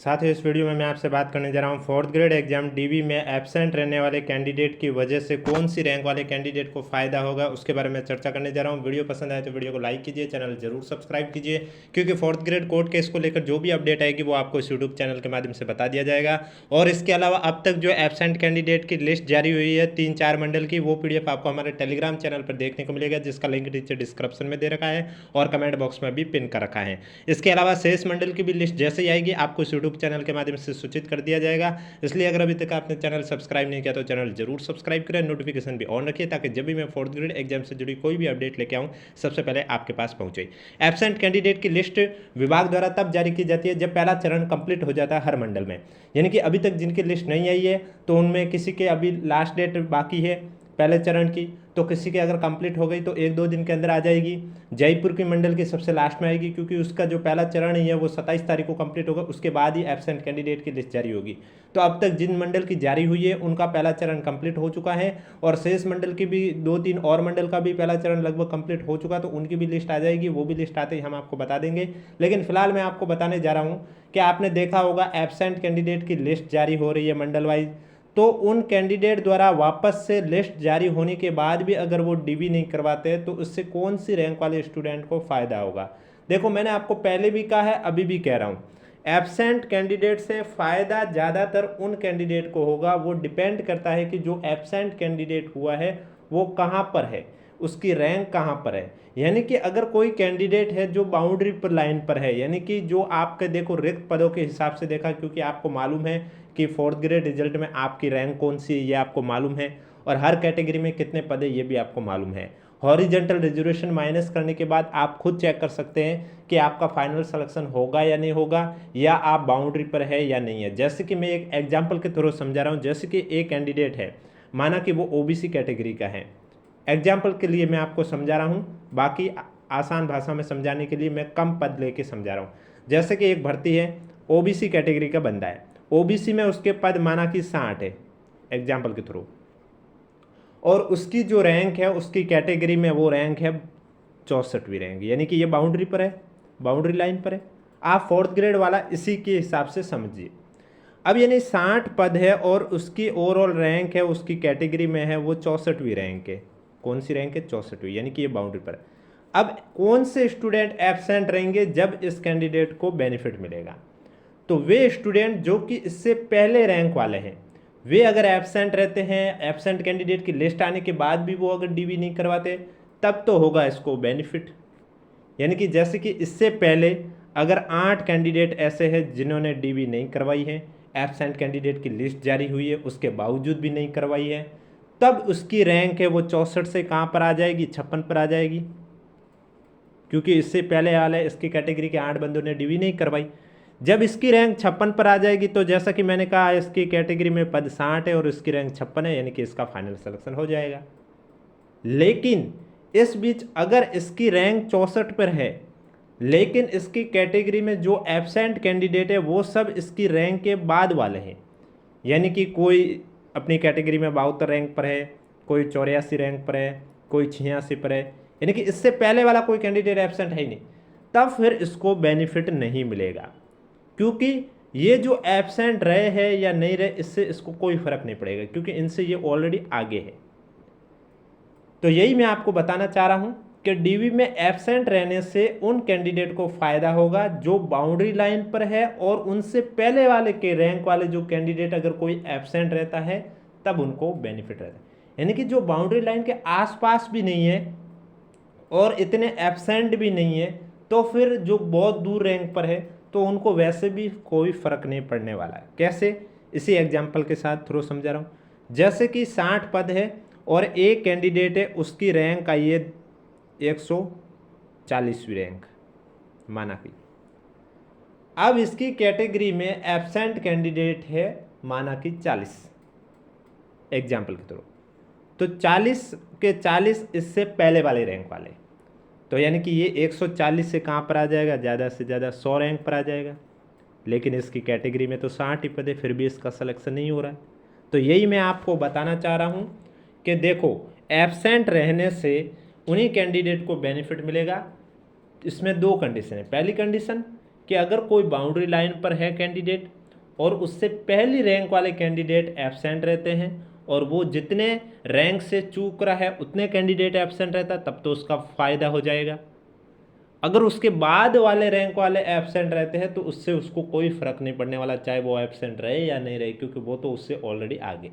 साथ ही इस वीडियो में मैं आपसे बात करने जा रहा हूँ फोर्थ ग्रेड एग्जाम डीवी में एब्सेंट रहने वाले कैंडिडेट की वजह से कौन सी रैंक वाले कैंडिडेट को फायदा होगा उसके बारे में चर्चा करने जा रहा हूँ। वीडियो पसंद आए तो वीडियो को लाइक कीजिए, चैनल जरूर सब्सक्राइब कीजिए, क्योंकि फोर्थ ग्रेड कोर्ट केस को लेकर जो भी अपडेट आएगी वो आपको इस यूट्यूब चैनल के माध्यम से बता दिया जाएगा। और इसके अलावा अब तक जो एब्सेंट कैंडिडेट की लिस्ट जारी हुई है 3-4 मंडल की, वो PDF आपको हमारे टेलीग्राम चैनल पर देखने को मिलेगा, जिसका लिंक नीचे डिस्क्रिप्शन में दे रखा है और कमेंट बॉक्स में भी पिन कर रखा है। इसके अलावा शेष मंडल की भी लिस्ट जैसे ही आएगी आपको इस यूट्यूब चैनल के माध्यम से सूचित कर दिया जाएगा। इसलिए अगर अभी तक आपने चैनल सब्सक्राइब नहीं किया तो चैनल जरूर सब्सक्राइब करें, नोटिफिकेशन भी ऑन रखिए, ताकि जब भी मैं फोर्थ ग्रेड एग्जाम से जुड़ी कोई भी अपडेट लेके आऊँ सबसे पहले आपके पास पहुंचे। एब्सेंट कैंडिडेट की लिस्ट विभाग द्वारा तब जारी की जाती है जब पहला चरण कंप्लीट हो जाता है हर मंडल में। यानी कि अभी तक जिनकी लिस्ट नहीं आई है तो उनमें किसी के अभी लास्ट डेट बाकी है पहले चरण की, तो किसी की अगर कंप्लीट हो गई तो 1-2 दिन के अंदर आ जाएगी। जयपुर की मंडल की सबसे लास्ट में आएगी, क्योंकि उसका जो पहला चरण है वो 27 तारीख को कंप्लीट होगा, उसके बाद ही एब्सेंट कैंडिडेट की लिस्ट जारी होगी। तो अब तक जिन मंडल की जारी हुई है उनका पहला चरण कंप्लीट हो चुका है, और शेष मंडल की भी 2-3 और मंडल का भी पहला चरण लगभग कंप्लीट हो चुका, तो उनकी भी लिस्ट आ जाएगी। वो भी लिस्ट आते ही हम आपको बता देंगे। लेकिन फिलहाल मैं आपको बताने जा रहा हूँ कि आपने देखा होगा एब्सेंट कैंडिडेट की लिस्ट जारी हो रही है मंडल वाइज, तो उन कैंडिडेट द्वारा वापस से लिस्ट जारी होने के बाद भी अगर वो डीवी नहीं करवाते तो उससे कौन सी रैंक वाले स्टूडेंट को फ़ायदा होगा। देखो, मैंने आपको पहले भी कहा है, अभी भी कह रहा हूँ, एब्सेंट कैंडिडेट से फ़ायदा ज़्यादातर उन कैंडिडेट को होगा। वो डिपेंड करता है कि जो एब्सेंट कैंडिडेट हुआ है वो कहाँ पर है, उसकी रैंक कहाँ पर है। यानी कि अगर कोई कैंडिडेट है जो बाउंड्री पर लाइन पर है, यानी कि जो आपके देखो रिक्त पदों के हिसाब से देखा, क्योंकि आपको मालूम है कि फोर्थ ग्रेड रिजल्ट में आपकी रैंक कौन सी है ये आपको मालूम है, और हर कैटेगरी में कितने पद है ये भी आपको मालूम है। हॉरिजेंटल रिजर्वेशन माइनस करने के बाद आप खुद चेक कर सकते हैं कि आपका फाइनल सिलेक्शन होगा या नहीं होगा, या आप बाउंड्री पर है या नहीं है। जैसे कि मैं एक एग्जाम्पल के थ्रू समझा रहा हूँ। जैसे कि एक कैंडिडेट है, माना कि वो ओबीसी कैटेगरी का है, एग्जाम्पल के लिए मैं आपको समझा रहा हूँ, बाकी आसान भाषा में समझाने के लिए मैं कम पद लेके समझा रहा हूँ। जैसे कि एक भर्ती है, ओबीसी कैटेगरी का बंदा है, ओबीसी में उसके पद माना कि 60 है एग्जाम्पल के थ्रू, और उसकी जो रैंक है उसकी कैटेगरी में वो रैंक है 64वीं रैंक, यानी कि ये बाउंड्री पर है, बाउंड्री लाइन पर है। आप फोर्थ ग्रेड वाला इसी के हिसाब से समझिए। अब यानी 60 पद है और उसकी ओवरऑल रैंक है उसकी कैटेगरी में है वो 64वीं रैंक है। कौन सी रैंक है? 64वीं, यानी कि ये बाउंड्री पर है। अब कौन से स्टूडेंट एब्सेंट रहेंगे जब इस कैंडिडेट को बेनिफिट मिलेगा? तो वे स्टूडेंट जो कि इससे पहले रैंक वाले हैं, वे अगर एब्सेंट रहते हैं, एब्सेंट कैंडिडेट की लिस्ट आने के बाद भी वो अगर डीवी नहीं करवाते, तब तो होगा इसको बेनिफिट। यानी कि जैसे कि इससे पहले अगर 8 कैंडिडेट ऐसे हैं जिन्होंने डीवी नहीं करवाई है, एब्सेंट कैंडिडेट की लिस्ट जारी हुई है उसके बावजूद भी नहीं करवाई है, तब उसकी रैंक है वो 64 से कहाँ पर आ जाएगी? 56 पर आ जाएगी, क्योंकि इससे पहले हाल है इसकी कैटेगरी के 8 बंदों ने डीवी नहीं करवाई। जब इसकी रैंक 56 पर आ जाएगी तो जैसा कि मैंने कहा इसकी कैटेगरी में पद 60 है और इसकी रैंक 56 है, यानी कि इसका फाइनल सिलेक्शन हो जाएगा। लेकिन इस बीच अगर इसकी रैंक 64 पर है, लेकिन इसकी कैटेगरी में जो एब्सेंट कैंडिडेट है वो सब इसकी रैंक के बाद वाले हैं, यानी कि कोई अपनी कैटेगरी में 72 रैंक पर है, कोई 84 रैंक पर है, कोई 86 पर है, यानी कि इससे पहले वाला कोई कैंडिडेट एब्सेंट है ही नहीं, तब फिर इसको बेनिफिट नहीं मिलेगा। क्योंकि ये जो एब्सेंट रहे हैं या नहीं रहे इससे इसको कोई फर्क नहीं पड़ेगा, क्योंकि इनसे ये ऑलरेडी आगे है। तो यही मैं आपको बताना चाह रहा हूं कि डीवी में एब्सेंट रहने से उन कैंडिडेट को फायदा होगा जो बाउंड्री लाइन पर है, और उनसे पहले वाले के रैंक वाले जो कैंडिडेट अगर कोई एब्सेंट रहता है तब उनको बेनिफिट रहता है। यानी कि जो बाउंड्री लाइन के आसपास भी नहीं है और इतने एब्सेंट भी नहीं है, तो फिर जो बहुत दूर रैंक पर है तो उनको वैसे भी कोई फर्क नहीं पड़ने वाला है। कैसे? इसी एग्जाम्पल के साथ थ्रू समझा रहा हूँ। जैसे कि 60 पद है और एक कैंडिडेट है उसकी रैंक आई है 140वीं रैंक, माना कि अब इसकी कैटेगरी में एब्सेंट कैंडिडेट है माना कि 40 एग्जाम्पल के थ्रू, तो 40 के 40 इससे पहले वाले रैंक वाले, तो यानी कि ये 140 से कहाँ पर आ जाएगा? ज़्यादा से ज़्यादा 100 रैंक पर आ जाएगा। लेकिन इसकी कैटेगरी में तो 60 ही पद है, फिर भी इसका सिलेक्शन नहीं हो रहा है। तो यही मैं आपको बताना चाह रहा हूँ कि देखो, एब्सेंट रहने से उन्हीं कैंडिडेट को बेनिफिट मिलेगा। इसमें 2 कंडीशन है। पहली कंडीशन कि अगर कोई बाउंड्री लाइन पर है कैंडिडेट और उससे पहली रैंक वाले कैंडिडेट एब्सेंट रहते हैं और वो जितने रैंक से चूक रहा है उतने कैंडिडेट एब्सेंट रहता है, तब तो उसका फ़ायदा हो जाएगा। अगर उसके बाद वाले रैंक वाले एब्सेंट रहते हैं तो उससे उसको कोई फ़र्क नहीं पड़ने वाला, चाहे वो एब्सेंट रहे या नहीं रहे, क्योंकि वो तो उससे ऑलरेडी आगे।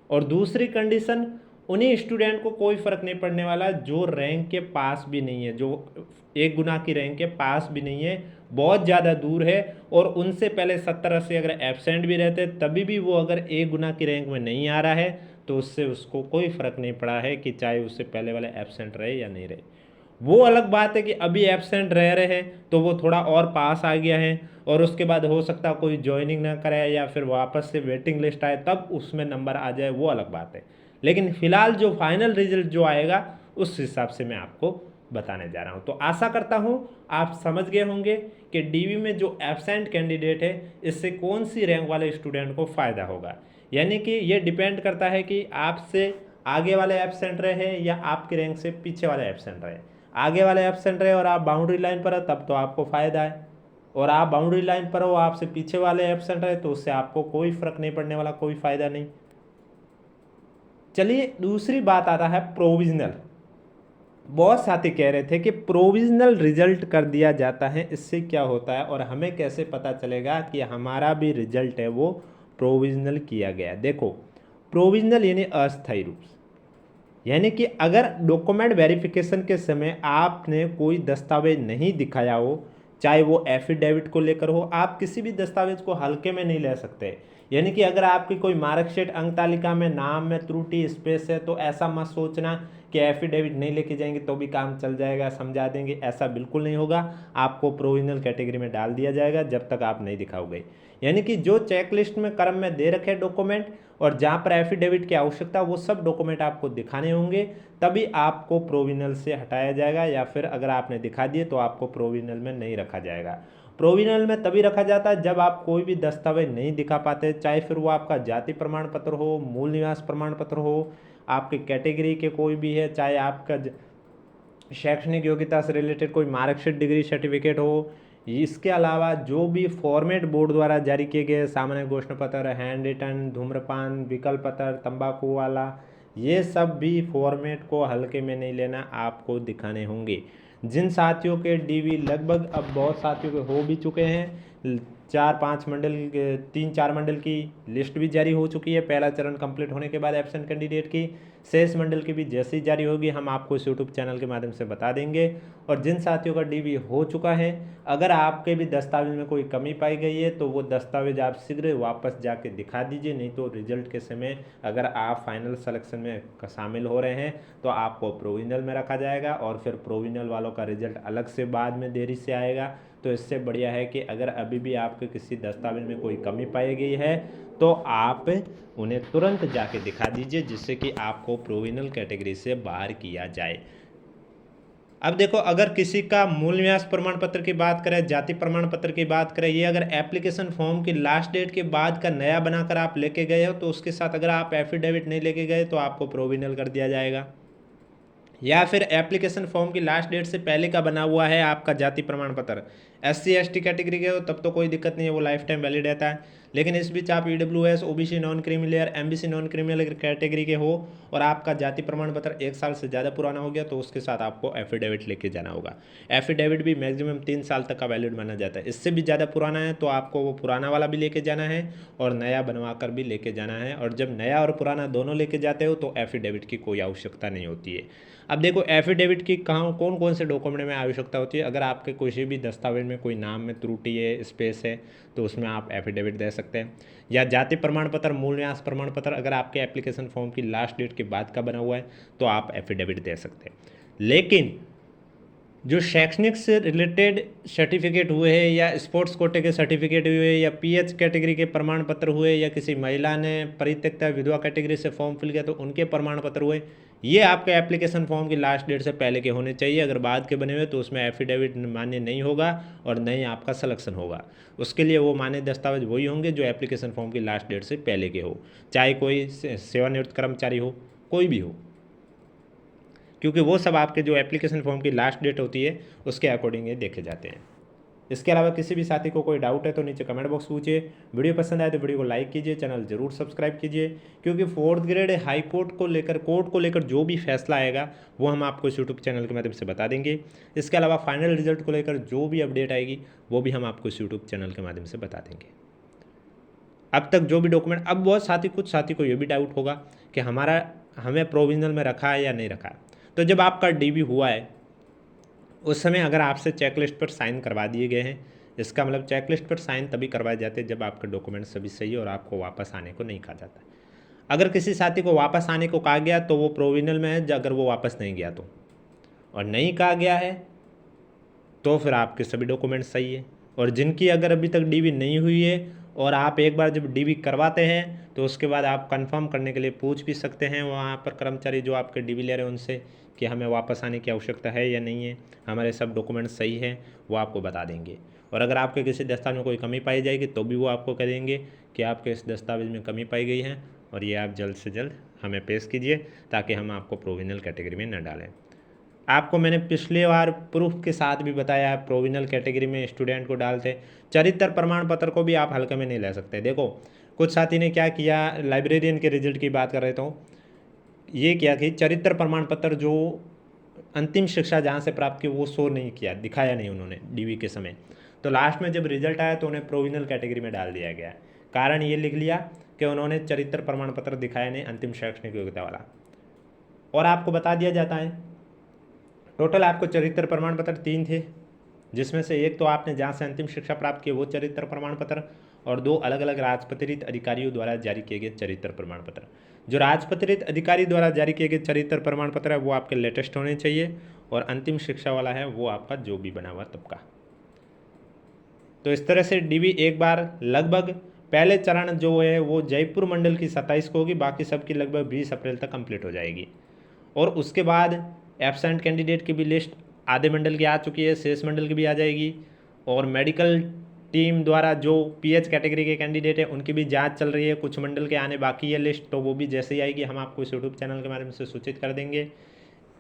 और दूसरी कंडीशन, उन्हीं स्टूडेंट को कोई फ़र्क नहीं पड़ने वाला जो रैंक के पास भी नहीं है, जो 1 गुना की रैंक के पास भी नहीं है, बहुत ज़्यादा दूर है, और उनसे पहले 70-80 अगर एब्सेंट भी रहते तभी भी वो अगर 1 गुना की रैंक में नहीं आ रहा है तो उससे उसको कोई फ़र्क नहीं पड़ा है कि चाहे उससे पहले वाले एब्सेंट रहे या नहीं रहे। वो अलग बात है कि अभी एब्सेंट रह रहे हैं तो वो थोड़ा और पास आ गया है और उसके बाद हो सकता है कोई ज्वाइनिंग ना करे या फिर वापस से वेटिंग लिस्ट आए तब उसमें नंबर आ जाए, वो अलग बात है। लेकिन फिलहाल जो फाइनल रिजल्ट जो आएगा उस हिसाब से मैं आपको बताने जा रहा हूँ। तो आशा करता हूँ आप समझ गए होंगे कि डीवी में जो एब्सेंट कैंडिडेट है इससे कौन सी रैंक वाले स्टूडेंट को फ़ायदा होगा। यानी कि ये डिपेंड करता है कि आपसे आगे वाले एब्सेंट रहे या आपके रैंक से पीछे वाले एब्सेंट रहे। आगे वाले एब्सेंट रहे और आप बाउंड्री लाइन पर हो तब तो आपको फ़ायदा है, और आप बाउंड्री लाइन पर हो आपसे पीछे वाले एब्सेंट रहे तो उससे आपको कोई फ़र्क नहीं पड़ने वाला, कोई फ़ायदा नहीं। चलिए दूसरी बात आता है प्रोविजनल। बहुत साथी कह रहे थे कि प्रोविजनल रिजल्ट कर दिया जाता है, इससे क्या होता है और हमें कैसे पता चलेगा कि हमारा भी रिजल्ट है वो प्रोविजनल किया गया। देखो, प्रोविजनल यानी अस्थायी रूप से, यानी कि अगर डॉक्यूमेंट वेरिफिकेशन के समय आपने कोई दस्तावेज नहीं दिखाया हो, चाहे वो एफिडेविट को लेकर हो, आप किसी भी दस्तावेज को हल्के में नहीं ले सकते। यानी कि अगर आपकी कोई मार्कशीट अंक तालिका में नाम में त्रुटि स्पेस है तो ऐसा मत सोचना कि एफिडेविट नहीं लेके जाएंगे तो भी काम चल जाएगा, समझा देंगे, ऐसा बिल्कुल नहीं होगा। आपको प्रोविजनल कैटेगरी में डाल दिया जाएगा जब तक आप नहीं दिखाओगे। यानी कि जो चेकलिस्ट में क्रम में दे रखे डॉक्यूमेंट और जहाँ पर एफिडेविट की आवश्यकता वो सब डॉक्यूमेंट आपको दिखाने होंगे, तभी आपको प्रोविजनल से हटाया जाएगा, या फिर अगर आपने दिखा दिए तो आपको प्रोविजनल में नहीं रखा जाएगा। प्रोविजनल में तभी रखा जाता है जब आप कोई भी दस्तावेज नहीं दिखा पाते, चाहे फिर वो आपका जाति प्रमाण पत्र हो, मूल निवास प्रमाण पत्र हो, आपकी कैटेगरी के कोई भी है, चाहे आपका शैक्षणिक योग्यता से रिलेटेड कोई मार्कशीट डिग्री सर्टिफिकेट हो, इसके अलावा जो भी फॉर्मेट बोर्ड द्वारा जारी किए गए सामान्य घोषणा पत्र, हैंड रिटन, धूम्रपान विकल्प पत्र, तंबाकू वाला, ये सब भी फॉर्मेट को हल्के में नहीं लेना, आपको दिखाने होंगे। जिन साथियों के डीवी लगभग अब बहुत साथियों के हो भी चुके हैं, 4-5 मंडल 3-4 मंडल की लिस्ट भी जारी हो चुकी है पहला चरण कंप्लीट होने के बाद एब्सेंट कैंडिडेट की, शेष मंडल की भी जैसे ही जारी होगी हम आपको इस यूट्यूब चैनल के माध्यम से बता देंगे। और जिन साथियों का डीवी हो चुका है, अगर आपके भी दस्तावेज में कोई कमी पाई गई है तो वो दस्तावेज आप शीघ्र वापस जाके दिखा दीजिए, नहीं तो रिजल्ट के समय अगर आप फाइनल सिलेक्शन में शामिल हो रहे हैं तो आपको प्रोविजनल में रखा जाएगा और फिर प्रोविजनल वालों का रिजल्ट अलग से बाद में देरी से आएगा। तो इससे बढ़िया है कि अगर अभी भी आपके किसी दस्तावेज में कोई कमी पाई गई है तो आप उन्हें तुरंत जाके दिखा दीजिए, जिससे कि आपको प्रोविजनल कैटेगरी से बाहर किया जाए। अब देखो, अगर किसी का मूल निवास प्रमाण पत्र की बात करें, जाति प्रमाण पत्र की बात करें, ये अगर एप्लीकेशन फॉर्म की लास्ट डेट के बाद का नया बनाकर आप लेके गए हो तो उसके साथ अगर आप एफिडेविट नहीं लेके गए तो आपको प्रोविजनल कर दिया जाएगा। या फिर एप्लीकेशन फॉर्म की लास्ट डेट से पहले का बना हुआ है आपका जाति प्रमाण पत्र, SC/ST कैटेगरी के हो तब तो कोई दिक्कत नहीं है, वो लाइफ टाइम वैलिड रहता है। लेकिन इस बीच आप EWS, OBC non creamy layer, MBC non creamy layer category के हो और आपका जाति प्रमाण पत्र 1 साल से ज़्यादा पुराना हो गया तो उसके साथ आपको एफिडेविट लेके जाना होगा। एफिडेविट भी मैक्सिमम 3 साल तक का वैलिड माना जाता है। इससे भी ज़्यादा पुराना है तो आपको वो पुराना वाला भी लेके जाना है और नया बनवा कर भी लेके जाना है। और जब नया और पुराना दोनों लेके जाते हो तो एफिडेविट की कोई आवश्यकता नहीं होती है। अब देखो, एफिडेविट की कहाँ कौन कौन से डॉक्यूमेंट में आवश्यकता होती है। अगर आपके किसी भी दस्तावेज में कोई नाम में त्रुटि है, स्पेस है, तो उसमें आप एफिडेविट दे सकते हैं। या जाति प्रमाण पत्र, मूल निवास प्रमाण पत्र अगर आपके एप्लीकेशन फॉर्म की लास्ट डेट के बाद का बना हुआ है तो आप एफिडेविट दे सकते हैं। लेकिन जो शैक्षणिक से रिलेटेड सर्टिफिकेट हुए हैं या स्पोर्ट्स कोटे के सर्टिफिकेट हुए या PH कैटेगरी के प्रमाण पत्र हुए या किसी महिला ने परित्यक्ता विधवा कैटेगरी से फॉर्म फिल किया तो उनके प्रमाण पत्र हुए, ये आपके एप्लीकेशन फॉर्म की लास्ट डेट से पहले के होने चाहिए। अगर बाद के बने हुए तो उसमें एफिडेविट मान्य नहीं होगा और नहीं आपका सिलेक्शन होगा। उसके लिए वो मान्य दस्तावेज वही होंगे जो एप्लीकेशन फॉर्म की लास्ट डेट से पहले के हो, चाहे कोई सेवानिवृत्त कर्मचारी हो, कोई भी हो, क्योंकि वो सब आपके जो एप्लीकेशन फॉर्म की लास्ट डेट होती है उसके अकॉर्डिंग ये देखे जाते हैं। इसके अलावा किसी भी साथी को कोई डाउट है तो नीचे कमेंट बॉक्स पूछिए। वीडियो पसंद आए तो वीडियो को लाइक कीजिए, चैनल जरूर सब्सक्राइब कीजिए, क्योंकि फोर्थ ग्रेड हाई कोर्ट को लेकर जो भी फैसला आएगा वो हम आपको इस यूट्यूब चैनल के माध्यम से बता देंगे। इसके अलावा फाइनल रिजल्ट को लेकर जो भी अपडेट आएगी वो भी हम आपको इस यूट्यूब चैनल के माध्यम से बता देंगे। अब तक जो भी डॉक्यूमेंट, अब कुछ साथी को ये भी डाउट होगा कि हमें प्रोविजनल में रखा है या नहीं रखा है। तो जब आपका डीबी हुआ है उस समय अगर आपसे चेकलिस्ट पर साइन करवा दिए गए हैं, इसका मतलब चेकलिस्ट पर साइन तभी करवाए जाते हैं जब आपके डॉक्यूमेंट सभी सही है और आपको वापस आने को नहीं कहा जाता। अगर किसी साथी को वापस आने को कहा गया तो वो प्रोविजनल में है, अगर वो वापस नहीं गया तो, और नहीं कहा गया है तो फिर आपके सभी डॉक्यूमेंट सही है। और जिनकी अगर अभी तक डीबी नहीं हुई है और आप एक बार जब डीबी करवाते हैं तो उसके बाद आप कंफर्म करने के लिए पूछ भी सकते हैं वहाँ पर कर्मचारी जो आपके डीबी ले रहे हैं उनसे कि हमें वापस आने की आवश्यकता है या नहीं है, हमारे सब डॉक्यूमेंट सही है, वो आपको बता देंगे। और अगर आपके किसी दस्तावेज में कोई कमी पाई जाएगी तो भी वो आपको कह देंगे कि आपके इस दस्तावेज में कमी पाई गई है और ये आप जल्द से जल्द हमें पेश कीजिए ताकि हम आपको प्रोविजनल कैटेगरी में न डालें। आपको मैंने पिछले बार प्रूफ के साथ भी बताया प्रोविजनल कैटेगरी में स्टूडेंट को डालते चरित्र प्रमाण पत्र को भी आप हल्के में नहीं ले सकते। देखो कुछ साथी ने क्या किया, लाइब्रेरियन के रिजल्ट की बात कर रहे थे, ये किया कि चरित्र प्रमाण पत्र जो अंतिम शिक्षा जहाँ से प्राप्त की वो शो नहीं किया, दिखाया नहीं उन्होंने डीवी के समय। तो लास्ट में जब रिजल्ट आया तो उन्हें प्रोविजनल कैटेगरी में डाल दिया गया। कारण ये लिख लिया कि उन्होंने चरित्र प्रमाण पत्र दिखाया नहीं अंतिम शैक्षणिक योग्यता वाला। और आपको बता दिया जाता है टोटल आपको चरित्र प्रमाण पत्र 3 थे, जिसमें से एक तो आपने जहाँ से अंतिम शिक्षा प्राप्त की वो चरित्र प्रमाण पत्र, और 2 अलग अलग राजपत्रित अधिकारियों द्वारा जारी किए गए चरित्र प्रमाण पत्र। जो राजपत्रित अधिकारी द्वारा जारी किए गए चरित्र प्रमाण पत्र है वो आपके लेटेस्ट होने चाहिए, और अंतिम शिक्षा वाला है वो आपका जो भी बना हुआ तब का। तो इस तरह से डीबी एक बार लगभग पहले चरण जो है वो जयपुर मंडल की 27 को होगी, बाकी सबकी लगभग 20 अप्रैल तक कंप्लीट हो जाएगी। और उसके बाद एब्सेंट कैंडिडेट की भी लिस्ट आधे मंडल की आ चुकी है, शेष मंडल की भी आ जाएगी। और मेडिकल टीम द्वारा जो पीएच कैटेगरी के कैंडिडेट है उनकी भी जांच चल रही है, कुछ मंडल के आने बाकी है लिस्ट, तो वो भी जैसे ही आएगी हम आपको इस यूट्यूब चैनल के माध्यम से सूचित कर देंगे।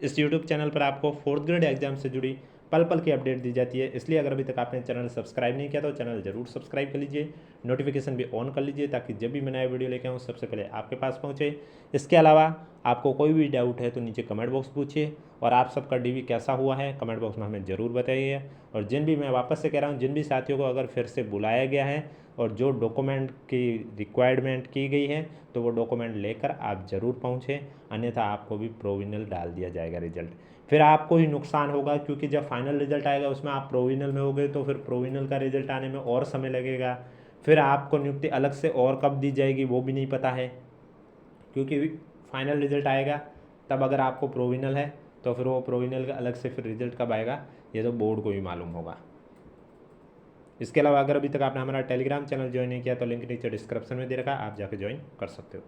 इस यूट्यूब चैनल पर आपको फोर्थ ग्रेड एग्जाम से जुड़ी पल पल की अपडेट दी जाती है, इसलिए अगर अभी तक आपने चैनल सब्सक्राइब नहीं किया तो चैनल जरूर सब्सक्राइब कर लीजिए, नोटिफिकेशन भी ऑन कर लीजिए ताकि जब भी मैं नया वीडियो लेके आऊँ सबसे पहले आपके पास पहुँचे। इसके अलावा आपको कोई भी डाउट है तो नीचे कमेंट बॉक्स पूछिए, और आप सबका डीवी कैसा हुआ है कमेंट बॉक्स में हमें ज़रूर बताइए। और मैं वापस से कह रहा हूँ, जिन भी साथियों को अगर फिर से बुलाया गया है और जो डॉक्यूमेंट की रिक्वायरमेंट की गई है तो वो डॉक्यूमेंट लेकर आप ज़रूर पहुँचें, अन्यथा आपको भी प्रोविजनल डाल दिया जाएगा रिजल्ट। फिर आपको ही नुकसान होगा, क्योंकि जब फाइनल रिजल्ट आएगा उसमें आप प्रोविजनल में हो गए तो फिर प्रोविजनल का रिजल्ट आने में और समय लगेगा, फिर आपको नियुक्ति अलग से और कब दी जाएगी वो भी नहीं पता है, क्योंकि फाइनल रिजल्ट आएगा तब अगर आपको प्रोविजनल है तो फिर वो प्रोविजनल का अलग से फिर रिजल्ट कब आएगा ये तो बोर्ड को ही मालूम होगा। इसके अलावा अगर अभी तक आपने हमारा टेलीग्राम चैनल ज्वाइन नहीं किया तो लिंक नीचे डिस्क्रिप्शन में दे रखा है, आप जाके ज्वाइन कर सकते हो।